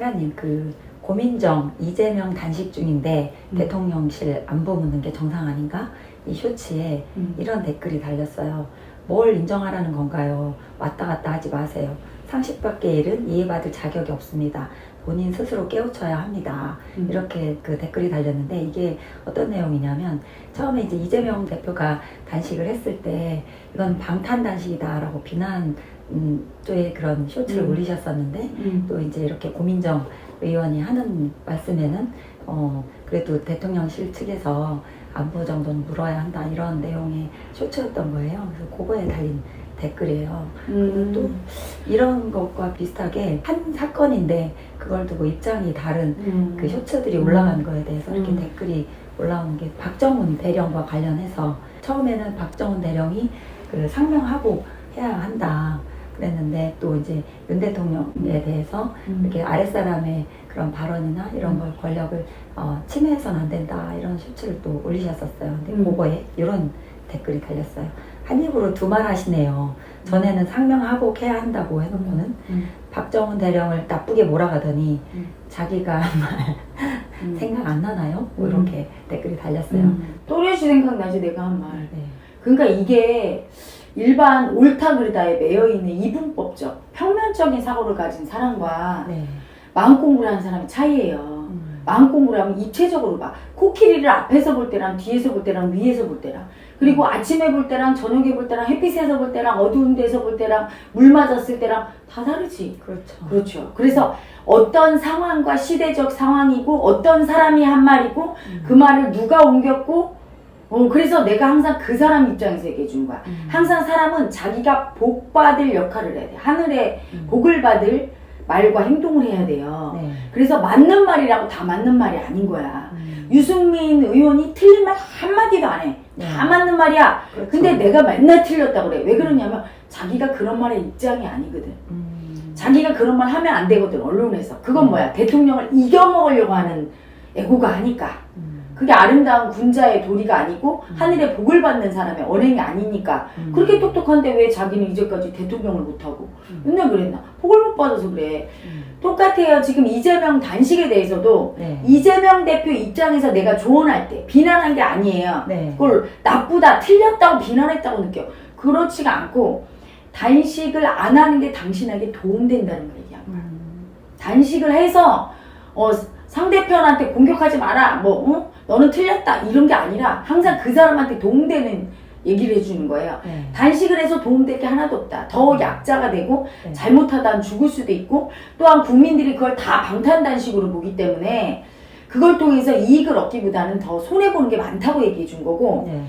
혜라님, 그 고민정, 이재명 단식 중인데 대통령실 안보 묻는 게 정상 아닌가? 이 쇼츠에 이런 댓글이 달렸어요. 뭘 인정하라는 건가요? 왔다 갔다 하지 마세요. 상식밖의 일은 이해받을 자격이 없습니다. 본인 스스로 깨우쳐야 합니다. 이렇게 그 댓글이 달렸는데, 이게 어떤 내용이냐면, 처음에 이제 이재명 대표가 단식을 했을 때 이건 방탄 단식이다라고 비난 쪽에 그런 쇼츠를 올리셨었는데, 또 이제 이렇게 고민정 의원이 하는 말씀에는 그래도 대통령실 측에서 안보 정도는 물어야 한다, 이런 내용의 쇼츠였던 거예요. 그래서 그거에 달린 댓글이에요. 그리고 또 이런 것과 비슷하게 한 사건인데 그걸 두고 입장이 다른 그 쇼츠들이 올라간 거에 대해서 이렇게 댓글이 올라오는 게, 박정훈 대령과 관련해서 처음에는 박정훈 대령이 그 상명하고 해야 한다 그랬는데, 또 이제 윤 대통령에 대해서 이렇게 아랫사람의 그런 발언이나 이런 걸 권력을 침해해서는 안 된다, 이런 쇼츠를 또 올리셨었어요. 근데 그거에 이런 댓글이 달렸어요. 한 입으로 두 말 하시네요. 전에는 상명하고 해야 한다고 해놓고는 박정훈 대령을 나쁘게 몰아가더니 자기가 한 말 생각 안 나나요? 뭐 이렇게 댓글이 달렸어요. 또렷이 생각나지, 내가 한 말. 네. 그러니까 이게 일반 옳다 그르다에 매여있는 이분법적 평면적인 사고를 가진 사람과 네. 마음 공부를 하는 사람의 차이예요. 마음 공부를 하면 입체적으로 봐. 코끼리를 앞에서 볼 때랑 뒤에서 볼 때랑 위에서 볼 때랑, 그리고 아침에 볼 때랑 저녁에 볼 때랑 햇빛에서 볼 때랑 어두운 데서 볼 때랑 물 맞았을 때랑 다 다르지. 그렇죠. 그렇죠. 그래서 어떤 상황과 시대적 상황이고 어떤 사람이 한 말이고 그 말을 누가 옮겼고, 그래서 내가 항상 그 사람 입장에서 얘기해 준 거야. 항상 사람은 자기가 복 받을 역할을 해야 돼. 하늘에 복을 받을 말과 행동을 해야 돼요. 네. 그래서 맞는 말이라고 다 맞는 말이 아닌 거야. 유승민 의원이 틀린 말 한마디도 안 해. 다 맞는 말이야. 그렇죠. 근데 내가 맨날 틀렸다고 그래. 왜 그러냐면 자기가 그런 말의 입장이 아니거든. 자기가 그런 말 하면 안 되거든, 언론에서. 그건 뭐야? 대통령을 이겨먹으려고 하는 애고가 하니까. 그게 아름다운 군자의 도리가 아니고 하늘의 복을 받는 사람의 언행이 아니니까. 그렇게 똑똑한데 왜 자기는 이제까지 대통령을 못하고 맨날 그랬나? 복을 못 받아서 그래. 똑같아요. 지금 이재명 단식에 대해서도 네. 이재명 대표 입장에서 내가 조언할 때 비난한 게 아니에요. 네. 그걸 나쁘다, 틀렸다고 비난했다고 느껴. 그렇지가 않고, 단식을 안 하는 게 당신에게 도움된다는 걸 얘기한 거야. 단식을 해서 상대편한테 공격하지 마라, 너는 틀렸다, 이런 게 아니라 항상 그 사람한테 도움되는 얘기를 해주는 거예요. 네. 단식을 해서 도움될 게 하나도 없다. 더 약자가 되고 네. 잘못하다 죽을 수도 있고, 또한 국민들이 그걸 다 방탄단식으로 보기 때문에 그걸 통해서 이익을 얻기보다는 더 손해보는 게 많다고 얘기해 준 거고, 네.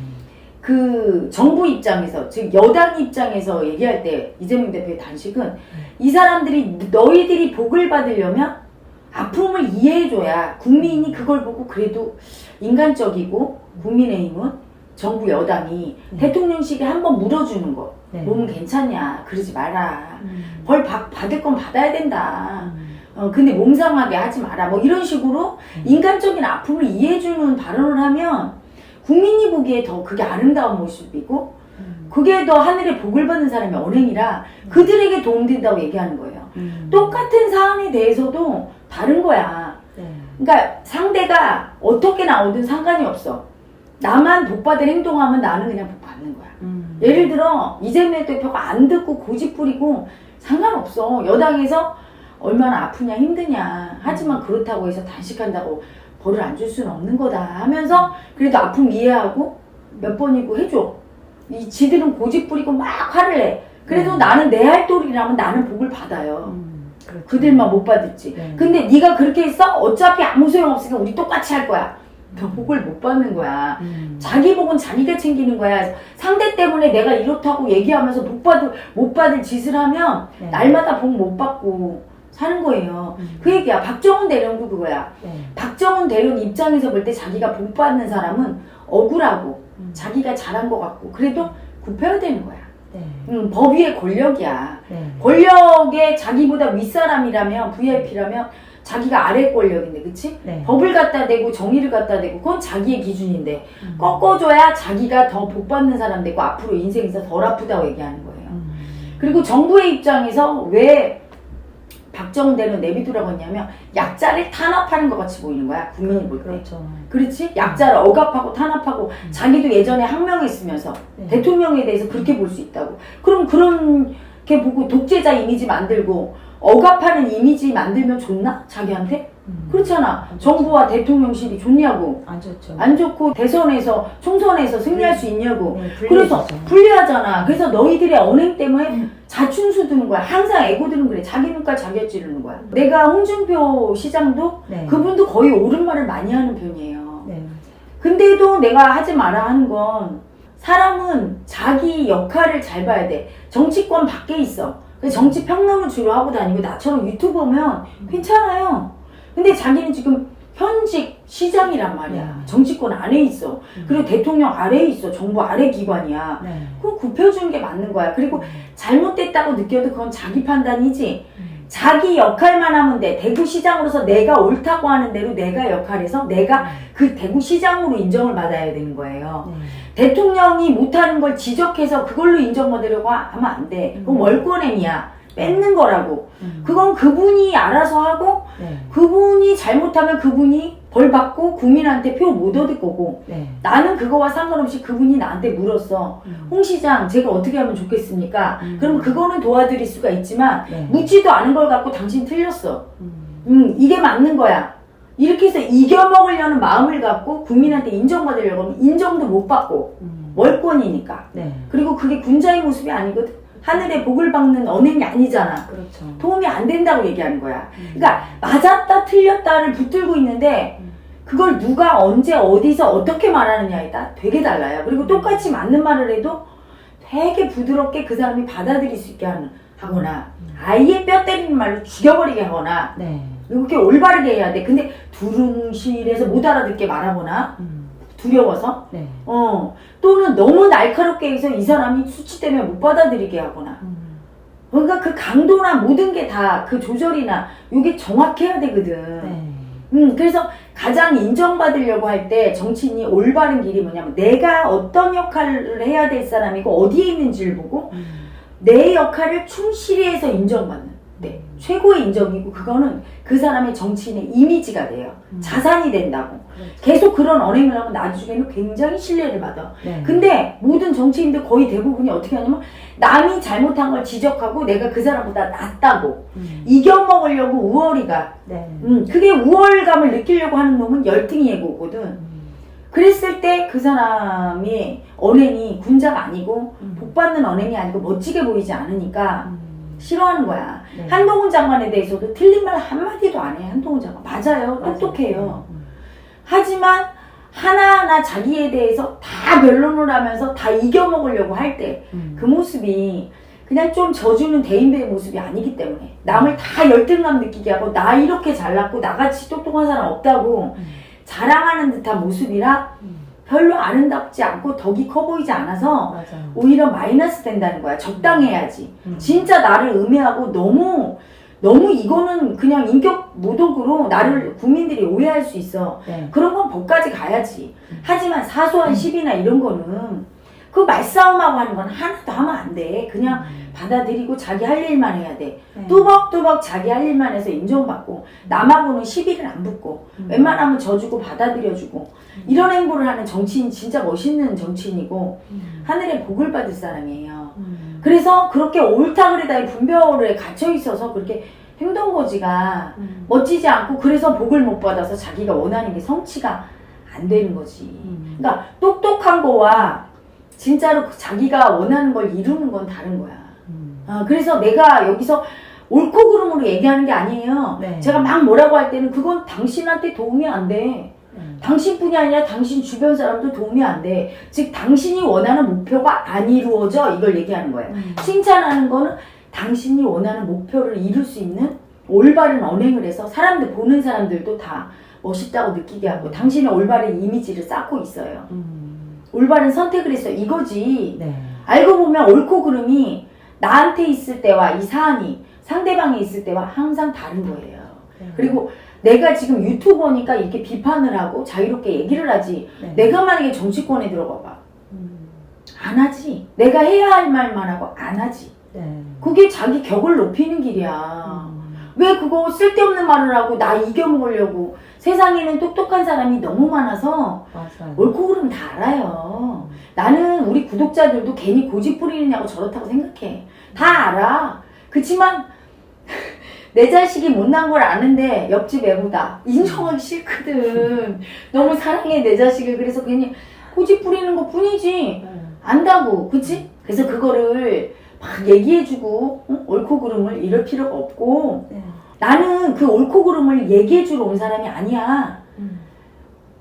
그 정부 입장에서, 즉 여당 입장에서 얘기할 때 이재명 대표의 단식은 이 사람들이, 너희들이 복을 받으려면 아픔을 이해해줘야 국민이 그걸 보고 그래도 인간적이고, 국민의힘은 정부 여당이 대통령실에 한번 물어주는 거. 네. 몸은 괜찮냐? 그러지 마라. 벌 받을 건 받아야 된다. 근데 몸 상하게 하지 마라. 뭐 이런 식으로 인간적인 아픔을 이해해주는 발언을 하면 국민이 보기에 더 그게 아름다운 모습이고, 그게 더 하늘의 복을 받는 사람의 언행이라 그들에게 도움된다고 얘기하는 거예요. 똑같은 사안에 대해서도 다른 거야. 네. 그러니까 상대가 어떻게 나오든 상관이 없어. 나만 복받을 행동하면 나는 그냥 복 받는 거야. 예를 들어 이재명 대표가 안 듣고 고집 부리고 상관없어. 여당에서 얼마나 아프냐 힘드냐, 하지만 그렇다고 해서 단식한다고 벌을 안 줄 수는 없는 거다 하면서 그래도 아픔 이해하고 몇 번이고 해줘. 이 지들은 고집 부리고 막 화를 내. 그래도 나는 내 할 도리라면 나는 복을 받아요. 그렇죠. 그들만 못 받을지. 네. 근데 네가 그렇게 했어? 어차피 아무 소용 없으니까 우리 똑같이 할 거야. 너 복을 못 받는 거야. 자기 복은 자기가 챙기는 거야. 상대 때문에 내가 이렇다고 얘기하면서 못 받을 짓을 하면 네. 날마다 복 못 받고 사는 거예요. 그 얘기야. 박정훈 대령도 그거야. 네. 박정훈 대령 입장에서 볼 때 자기가 복 받는 사람은 억울하고 자기가 잘한 것 같고 그래도 굽혀야 되는 거야. 네. 법 위의 권력이야. 네. 권력에 자기보다 윗사람이라면, VIP라면 자기가 아래 권력인데, 그치? 네. 법을 갖다 대고 정의를 갖다 대고 그건 자기의 기준인데 꺾어줘야 자기가 더 복받는 사람 되고 앞으로 인생에서 덜 아프다고 얘기하는 거예요. 그리고 정부의 입장에서 왜 박정대는 내비두라고 했냐면 약자를 탄압하는 것 같이 보이는 거야. 국민이 볼 때. 그렇죠. 그렇지? 약자를 억압하고 탄압하고 자기도 예전에 항명했으면서 네. 대통령에 대해서 그렇게 볼 수 있다고. 그럼 그렇게 보고 독재자 이미지 만들고 억압하는 이미지 만들면 좋나? 자기한테? 그렇잖아. 정부와 대통령실이 좋냐고. 안 좋죠. 안 좋고 대선에서 총선에서 승리할 수 있냐고. 네, 그래서 불리해지죠. 불리하잖아. 그래서 너희들의 언행 때문에 자충수 드는 거야. 항상 애고들은 그래. 자기 눈깔 자기가 찌르는 거야. 내가 홍준표 시장도 네. 그분도 거의 옳은 말을 많이 하는 편이에요. 네. 근데도 내가 하지 마라 하는 건 사람은 자기 역할을 잘 봐야 돼. 정치권 밖에 있어. 그래서 정치 평론을 주로 하고 다니고 나처럼 유튜버면 괜찮아요. 근데 자기는 지금 현직 시장이란 말이야. 정치권 안에 있어. 그리고 대통령 아래에 있어. 정부 아래 기관이야. 네. 그럼 굽혀주는 게 맞는 거야. 그리고 잘못됐다고 느껴도 그건 자기 판단이지. 자기 역할만 하면 돼. 대구시장으로서 내가 옳다고 하는 대로 내가 역할에서 내가 그 대구시장으로 인정을 받아야 되는 거예요. 대통령이 못하는 걸 지적해서 그걸로 인정받으려고 하면 안 돼. 그건 월권행위야. 뺏는 거라고. 그건 그분이 알아서 하고 네. 그분이 잘못하면 그분이 벌 받고 국민한테 표 못 얻을 거고 네. 나는 그거와 상관없이 그분이 나한테 물었어. 홍 시장 제가 어떻게 하면 좋겠습니까? 그러면 그거는 도와드릴 수가 있지만 네. 묻지도 않은 걸 갖고 당신 틀렸어. 이게 맞는 거야. 이렇게 해서 이겨먹으려는 마음을 갖고 국민한테 인정받으려고 하면 인정도 못 받고 월권이니까. 네. 그리고 그게 군자의 모습이 아니거든. 하늘에 복을 받는 언행이 아니잖아. 그렇죠. 도움이 안 된다고 얘기하는 거야. 그러니까 맞았다 틀렸다를 붙들고 있는데 그걸 누가 언제 어디서 어떻게 말하느냐에 따라 되게 달라요. 그리고 똑같이 맞는 말을 해도 되게 부드럽게 그 사람이 받아들일 수 있게 하거나 아예 뼈 때리는 말로 죽여버리게 하거나 네. 이렇게 올바르게 해야 돼. 근데 두rum실에서 못 알아듣게 말하거나 두려워서 네. 또는 너무 날카롭게 해서 이 사람이 수치 때문에 못 받아들이게 하거나 그러니까 그 강도나 모든 게 다 그 조절이나 이게 정확해야 되거든. 네. 그래서 가장 인정받으려고 할 때 정치인이 올바른 길이 뭐냐면 내가 어떤 역할을 해야 될 사람이고 어디에 있는지를 보고 내 역할을 충실히 해서 인정받는 네, 최고의 인정이고 그거는 그 사람의 정치인의 이미지가 돼요. 자산이 된다고. 그렇죠. 계속 그런 언행을 하면 나중에는 굉장히 신뢰를 받아. 네. 근데 모든 정치인들 거의 대부분이 어떻게 하냐면 남이 잘못한 걸 지적하고 내가 그 사람보다 낫다고 이겨먹으려고 우월이가 네. 그게 우월감을 느끼려고 하는 놈은 열등이 예고거든. 그랬을 때 그 사람의 언행이 군자가 아니고 복받는 언행이 아니고 멋지게 보이지 않으니까 싫어하는 거야. 네. 한동훈 장관에 대해서도 틀린 말 한마디도 안 해. 한동훈 장관 맞아요. 똑똑해요. 하지만 하나하나 자기에 대해서 다 변론을 하면서 다 이겨먹으려고 할 때 그 모습이 그냥 좀 져주는 대인배의 모습이 아니기 때문에 남을 다 열등감 느끼게 하고 나 이렇게 잘났고 나같이 똑똑한 사람 없다고 자랑하는 듯한 모습이라 별로 아름답지 않고 덕이 커 보이지 않아서 맞아요. 오히려 마이너스 된다는 거야. 적당해야지. 진짜 나를 음해하고 너무 이거는 그냥 인격 모독으로 나를 국민들이 오해할 수 있어. 네. 그런 건 법까지 가야지. 하지만 사소한 시비나 이런 거는 그 말싸움하고 하는 건 하나도 하면 안 돼. 그냥 받아들이고 자기 할 일만 해야 돼. 네. 뚜벅뚜벅 자기 할 일만 해서 인정받고 남하고는 시비를 안 붙고 웬만하면 져주고 받아들여주고 이런 행보를 하는 정치인 진짜 멋있는 정치인이고 하늘에 복을 받을 사람이에요. 그래서 그렇게 옳다 그르다의 분별에 갇혀 있어서 그렇게 행동거지가 멋지지 않고 그래서 복을 못 받아서 자기가 원하는 게 성취가 안 되는 거지. 그러니까 똑똑한 거와 진짜로 자기가 원하는 걸 이루는 건 다른 거야. 그래서 내가 여기서 옳고 그름으로 얘기하는 게 아니에요. 네. 제가 막 뭐라고 할 때는 그건 당신한테 도움이 안 돼. 당신뿐이 아니라 당신 주변 사람도 도움이 안 돼. 즉 당신이 원하는 목표가 안 이루어져 이걸 얘기하는 거예요. 칭찬하는 거는 당신이 원하는 목표를 이룰 수 있는 올바른 언행을 해서 사람들 보는 사람들도 다 멋있다고 느끼게 하고 당신의 올바른 이미지를 쌓고 있어요. 올바른 선택을 했어 이거지. 네. 알고 보면 옳고 그름이 나한테 있을 때와 이 사안이 상대방이 있을 때와 항상 다른 거예요. 그리고 내가 지금 유튜버니까 이렇게 비판을 하고 자유롭게 얘기를 하지. 네. 내가 만약에 정치권에 들어가 봐. 안 하지. 내가 해야 할 말만 하고 안 하지. 네. 그게 자기 격을 높이는 길이야. 왜 그거 쓸데없는 말을 하고 나 이겨먹으려고. 세상에는 똑똑한 사람이 너무 많아서 맞아요. 옳고 그름 다 알아요. 나는 우리 구독자들도 괜히 고집 부리느냐고 저렇다고 생각해. 다 알아. 그치만 내 자식이 못난 걸 아는데 옆집 애보다 인정하기 싫거든. 너무 사랑해 내 자식을. 그래서 괜히 고집 부리는 것 뿐이지. 안다고. 그치? 그래서 그거를 막 얘기해주고 옳고 그름을 이럴 필요가 없고 네. 나는 그 옳고 그름을 얘기해주러 온 사람이 아니야.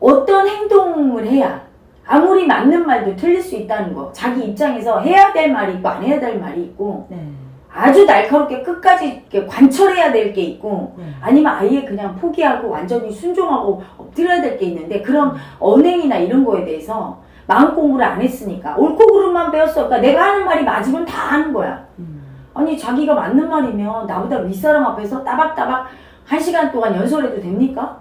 어떤 행동을 해야 아무리 맞는 말도 틀릴 수 있다는 거. 자기 입장에서 해야 될 말이 있고 안 해야 될 말이 있고 네. 아주 날카롭게 끝까지 이렇게 관철해야 될 게 있고 네. 아니면 아예 그냥 포기하고 완전히 순종하고 엎드려야 될 게 있는데 그런 언행이나 이런 거에 대해서 마음 공부를 안 했으니까 옳고 그름만 배웠어. 그러니까 내가 하는 말이 맞으면 다 하는 거야. 아니 자기가 맞는 말이면 나보다 윗사람 앞에서 따박따박 1시간 동안 연설해도 됩니까?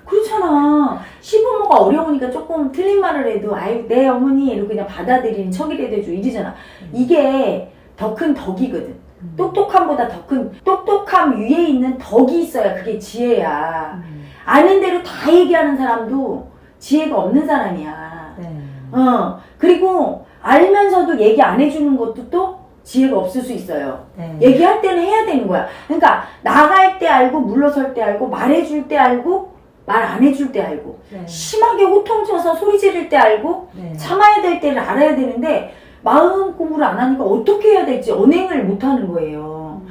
그렇잖아. 시부모가 어려우니까 조금 틀린 말을 해도 아유 내 어머니 이러고 그냥 받아들이는 척이라도 해줘 이러잖아. 이게 더 큰 덕이거든. 똑똑함보다 더 큰 똑똑함 위에 있는 덕이 있어야 그게 지혜야. 아는 대로 다 얘기하는 사람도 지혜가 없는 사람이야. 네. 그리고 알면서도 얘기 안 해주는 것도 또 지혜가 없을 수 있어요. 네. 얘기할 때는 해야 되는 거야. 그러니까 나갈 때 알고 물러설 때 알고 말해줄 때 알고 말 안 해줄 때 알고 네. 심하게 호통쳐서 소리 지를 때 알고 네. 참아야 될 때를 알아야 되는데 마음 공부를 안 하니까 어떻게 해야 될지 언행을 못 하는 거예요.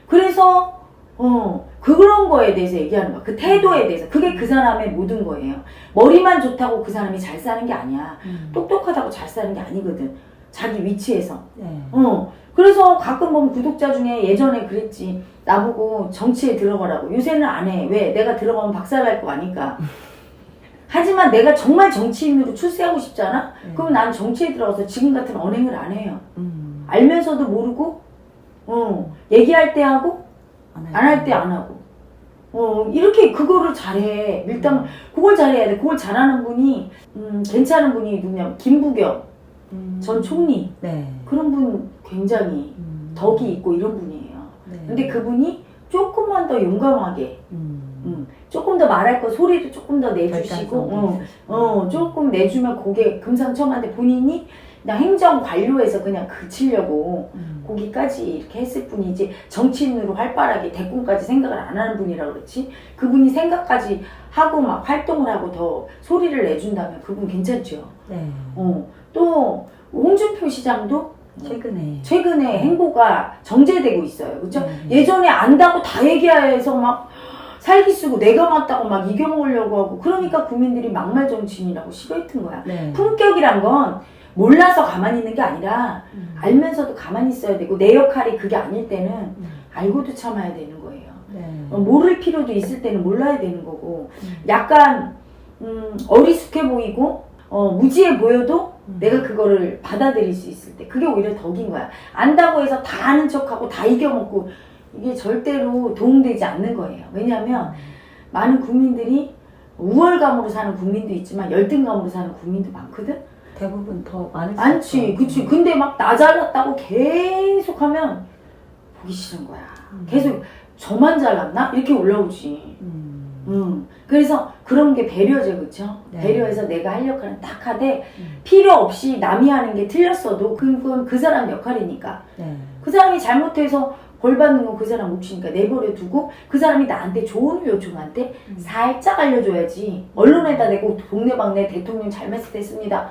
그래서 그런 거에 대해서 얘기하는 거야. 그 태도에 대해서. 그게 그 사람의 모든 거예요. 머리만 좋다고 그 사람이 잘 사는 게 아니야. 똑똑하다고 잘 사는 게 아니거든. 자기 위치에서. 네. 그래서 가끔 보면 구독자 중에 예전에 그랬지. 나보고 정치에 들어가라고. 요새는 안 해. 왜? 내가 들어가면 박살날 거 아니까. 하지만 내가 정말 정치인으로 출세하고 싶잖아? 그럼 난 정치에 들어가서 지금 같은 언행을 안 해요. 알면서도 모르고, 얘기할 때 하고, 안 할 때 안 하고. 이렇게 그거를 잘해. 일단 그걸 잘해야 돼. 그걸 잘하는 분이, 괜찮은 분이 누구냐. 김부겸 전 총리. 네. 그런 분 굉장히 덕이 있고 이런 분이에요. 네. 근데 그분이 조금만 더 용감하게, 조금 더 말할 거 소리도 조금 더 내주시고, 조금 내주면 그게 금상첨화인데 본인이 그냥 행정 관료에서 그냥 그치려고 거기까지 이렇게 했을 뿐이지 정치인으로 활발하게 대권까지 생각을 안 하는 분이라 그렇지. 그분이 생각까지 하고 막 활동을 하고 더 소리를 내준다면 그분 괜찮죠. 네. 또 홍준표 시장도 최근에 행보가 정제되고 있어요. 그렇죠? 예전에 안다고 다 얘기해서 막 살기 쓰고 내가 맞다고 막 이겨먹으려고 하고 그러니까 국민들이 막말 정치인이라고 싫어했던 거야. 네. 품격이란 건 몰라서 가만히 있는 게 아니라 알면서도 가만히 있어야 되고 내 역할이 그게 아닐 때는 알고도 참아야 되는 거예요. 네. 모를 필요도 있을 때는 몰라야 되는 거고 약간 어리숙해 보이고 무지해 보여도 내가 그거를 받아들일 수 있을 때 그게 오히려 덕인 거야. 안다고 해서 다 아는 척하고 다 이겨먹고 이게 절대로 도움되지 않는 거예요. 왜냐하면 많은 국민들이 우월감으로 사는 국민도 있지만 열등감으로 사는 국민도 많거든. 대부분 더 많을 수 많지. 있죠. 그치. 근데 막 나 잘났다고 계속 하면 보기 싫은 거야. 계속 저만 잘났나? 이렇게 올라오지. 그래서 그런 게 배려죠. 그쵸? 네. 배려해서 내가 할 역할은 딱 하되 필요 없이 남이 하는 게 틀렸어도 그건 그 사람 역할이니까. 네. 그 사람이 잘못해서 벌 받는 건 그 사람 몫이니까 내버려 두고 그 사람이 나한테 조언을 요청할 때 살짝 알려줘야지. 언론에다 대고 동네방네 대통령 잘못했습니다.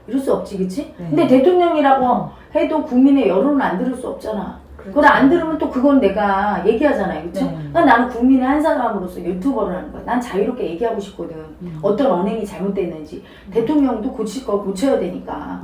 이럴 수 없지, 그치? 네. 근데 대통령이라고 해도 국민의 여론을 안 들을 수 없잖아. 그렇죠. 그걸 안 들으면 또 그건 내가 얘기하잖아요, 그쵸? 네. 그러니까 나는 국민의 한 사람으로서 유튜버를 하는 거야. 난 자유롭게 얘기하고 싶거든. 어떤 언행이 잘못됐는지. 대통령도 고칠 거 고쳐야 되니까.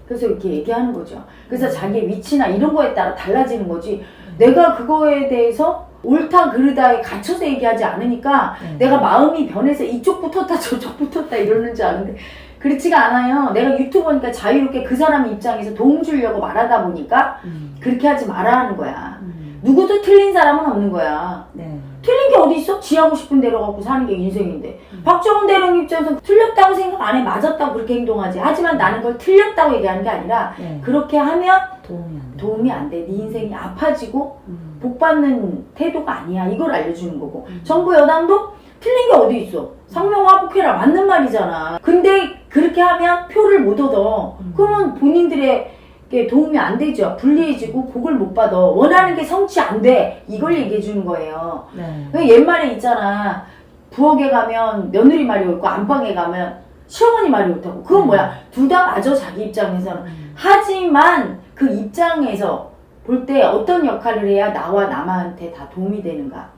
그래서 이렇게 얘기하는 거죠. 그래서 자기의 위치나 이런 거에 따라 달라지는 거지. 내가 그거에 대해서 옳다 그르다에 갇혀서 얘기하지 않으니까 내가 마음이 변해서 이쪽 붙었다 저쪽 붙었다 이러는 줄 아는데 그렇지가 않아요. 내가 유튜버니까 자유롭게 그 사람 입장에서 도움 주려고 말하다 보니까 그렇게 하지 말아 하는 거야. 누구도 틀린 사람은 없는 거야. 네. 틀린 게 어디 있어? 지 하고 싶은 대로 갖고 사는 게 인생인데. 박정훈 대령 입장에서 틀렸다고 생각 안 해. 맞았다고 그렇게 행동하지. 하지만 나는 그걸 틀렸다고 얘기하는 게 아니라 네. 그렇게 하면 도움이 안 돼. 도움이 안 돼. 네 인생이 아파지고 복 받는 태도가 아니야. 이걸 알려주는 거고. 정부 여당도 틀린 게 어디 있어. 상명하복해라. 맞는 말이잖아. 근데 그렇게 하면 표를 못 얻어. 그러면 본인들에게 도움이 안 되죠. 불리해지고 복을 못 받아. 원하는 게 성취 안 돼. 이걸 얘기해 주는 거예요. 네. 옛말에 있잖아. 부엌에 가면 며느리 말이 옳고 안방에 가면 시어머니 말이 옳다고. 그건 뭐야? 둘 다 맞아. 자기 입장에서는. 하지만 그 입장에서 볼 때 어떤 역할을 해야 나와 남한테 다 도움이 되는가.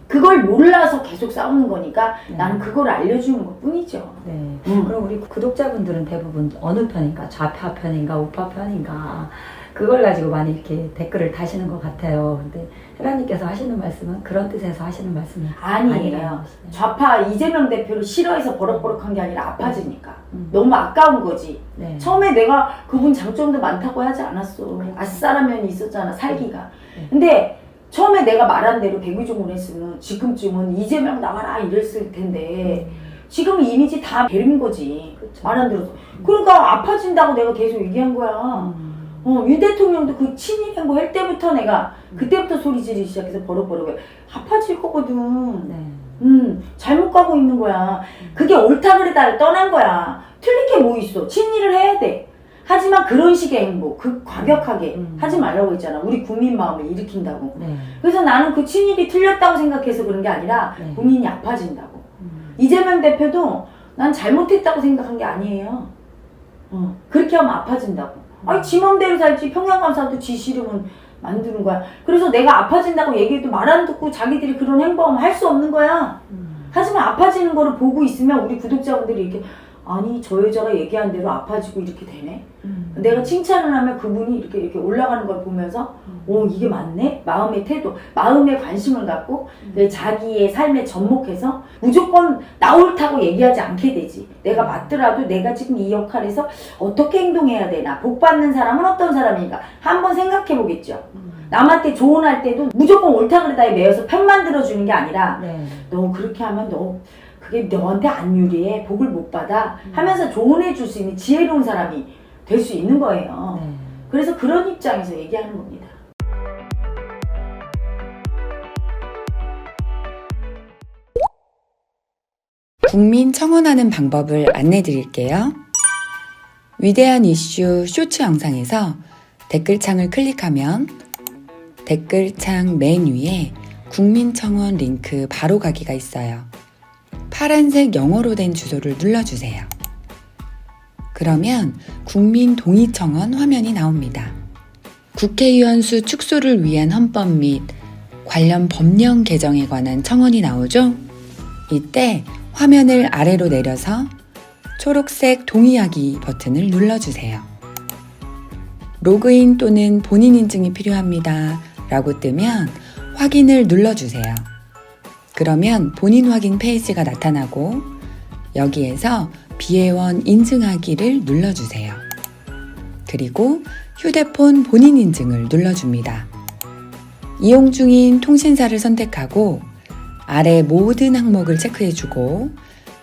그걸 몰라서 계속 싸우는 거니까 나는 그걸 알려주는 것 뿐이죠. 네. 그럼 우리 구독자분들은 대부분 어느 편인가? 좌파 편인가? 우파 편인가? 그걸 가지고 많이 이렇게 댓글을 다시는 것 같아요. 근데 혜라님께서 하시는 말씀은 그런 뜻에서 하시는 말씀이 아니에요. 좌파 이재명 대표를 싫어해서 버럭버럭한 게 아니라 아파지니까. 너무 아까운 거지. 네. 처음에 내가 그분 장점도 많다고 하지 않았어. 아싸라면이 있었잖아, 살기가. 네. 근데 처음에 내가 말한 대로 백의종을 했으면 지금쯤은 이재명 나와라 이랬을 텐데 지금 이미지 다 베린 거지. 그쵸. 말 안 들어서. 그러니까 아파진다고 내가 계속 얘기한 거야. 윤 대통령도 그 친일 행보 할 때부터 내가 그때부터 소리 지르기 시작해서 버럭버럭 아파질 거거든. 네. 잘못 가고 있는 거야. 그게 옳다 그르다를 떠난 거야. 틀린 게 뭐 있어. 친일을 해야 돼. 하지만 그런 식의 행보, 과격하게 하지 말라고 했잖아. 우리 국민 마음을 일으킨다고. 네. 그래서 나는 그 친일이 틀렸다고 생각해서 그런 게 아니라 네. 국민이 아파진다고. 이재명 대표도 난 잘못했다고 생각한 게 아니에요. 그렇게 하면 아파진다고. 아니 지 맘대로 살지. 평양감사도 지 싫으면 만드는 거야. 그래서 내가 아파진다고 얘기해도 말 안 듣고 자기들이 그런 행동하면 할 수 없는 거야. 하지만 아파지는 거를 보고 있으면 우리 구독자분들이 이렇게 아니 저 여자가 얘기한 대로 아파지고 이렇게 되네. 내가 칭찬을 하면 그분이 이렇게 올라가는 걸 보면서 오 이게 맞네? 마음의 태도, 마음에 관심을 갖고 자기의 삶에 접목해서 무조건 나 옳다고 얘기하지 않게 되지. 내가 맞더라도 내가 지금 이 역할에서 어떻게 행동해야 되나, 복 받는 사람은 어떤 사람인가 한번 생각해 보겠죠. 남한테 조언할 때도 무조건 옳다 그르다에 매여서 편만 들어주는 게 아니라 네. 너 그렇게 하면 그게 너한테 안 유리해, 복을 못 받아 하면서 조언해 줄 수 있는 지혜로운 사람이 될 수 있는 거예요. 네. 그래서 그런 입장에서 얘기하는 겁니다. 국민 청원하는 방법을 안내 드릴게요. 위대한 이슈 쇼츠 영상에서 댓글창을 클릭하면 댓글창 맨 위에 국민 청원 링크 바로 가기가 있어요. 파란색 영어로 된 주소를 눌러주세요. 그러면 국민 동의 청원 화면이 나옵니다. 국회의원 수 축소를 위한 헌법 및 관련 법령 개정에 관한 청원이 나오죠? 이때 화면을 아래로 내려서 초록색 동의하기 버튼을 눌러주세요. 로그인 또는 본인 인증이 필요합니다 라고 뜨면 확인을 눌러주세요. 그러면 본인 확인 페이지가 나타나고 여기에서 비회원 인증하기를 눌러주세요. 그리고 휴대폰 본인 인증을 눌러줍니다. 이용 중인 통신사를 선택하고 아래 모든 항목을 체크해주고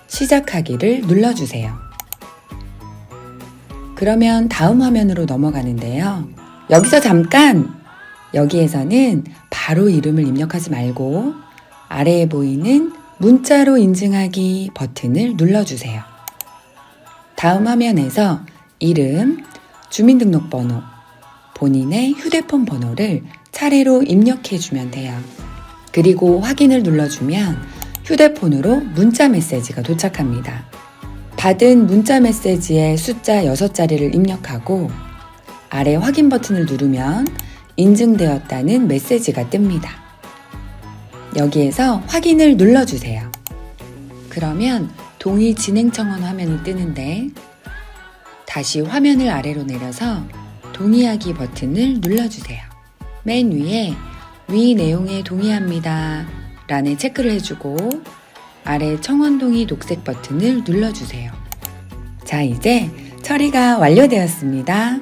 시작하기를 눌러주세요. 그러면 다음 화면으로 넘어가는데요. 여기서 잠깐! 여기에서는 바로 이름을 입력하지 말고 아래에 보이는 문자로 인증하기 버튼을 눌러주세요. 다음 화면에서 이름, 주민등록번호, 본인의 휴대폰 번호를 차례로 입력해주면 돼요. 그리고 확인을 눌러주면 휴대폰으로 문자 메시지가 도착합니다. 받은 문자 메시지의 숫자 6자리를 입력하고 아래 확인 버튼을 누르면 인증되었다는 메시지가 뜹니다. 여기에서 확인을 눌러주세요. 그러면 동의 진행 청원 화면이 뜨는데 다시 화면을 아래로 내려서 동의하기 버튼을 눌러주세요. 맨 위에 위 내용에 동의합니다 라는 체크를 해주고 아래 청원 동의 녹색 버튼을 눌러주세요. 자, 이제 처리가 완료되었습니다.